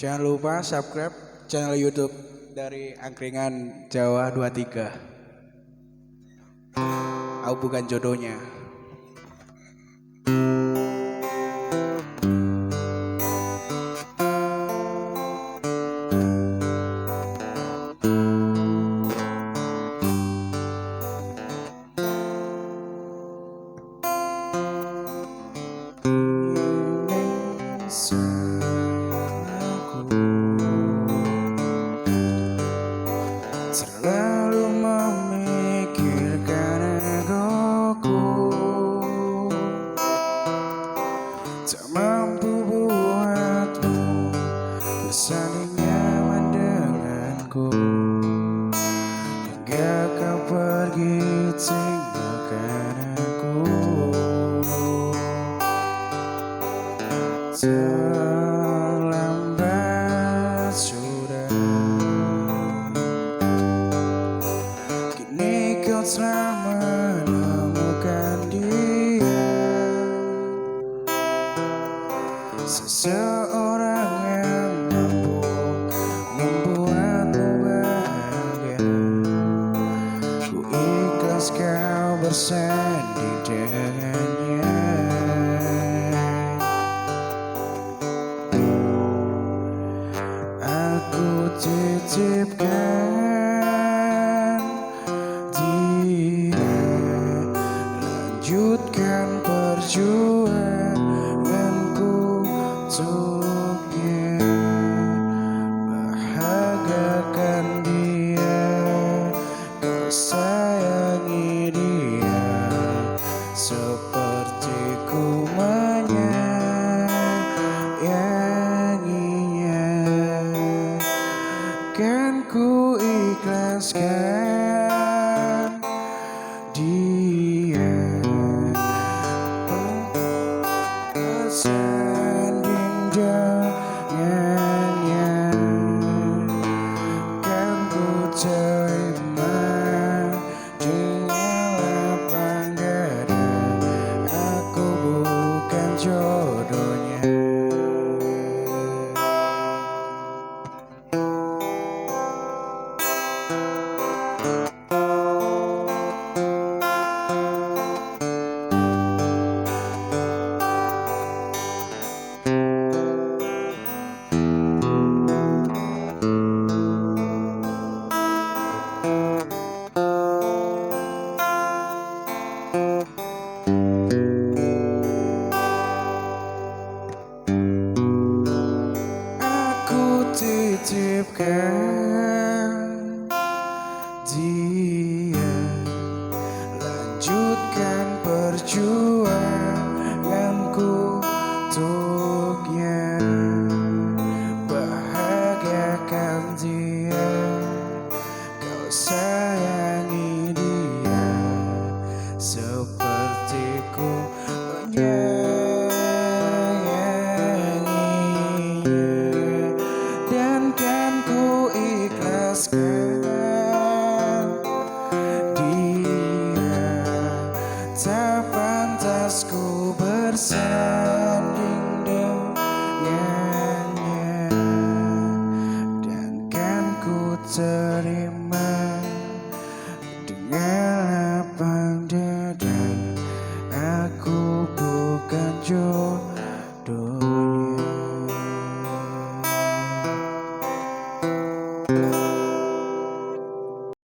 Jangan lupa subscribe channel YouTube dari Angkringan Jawa 23. Aku bukan jodohnya. Terlalu memikirkan egoku, tak mampu buatmu bersanding nyaman denganku, hingga kau pergi tinggalkan aku. Terlambat sudah, kini kau telah menemukan dia, seseorang yang mampu membuatmu bahagia. Ku ikhlas kau bersanding dengannya. Aku titipkan dia, lanjutkan perjuanganku untuknya, bahagiakan dia, kau sayangi dia seperti ku menyayanginya. Kan ku ikhlaskan dia bersanding dengannya. Kan ku terima dengan lapang dada, aku bukan jodohnya. Aku titipkan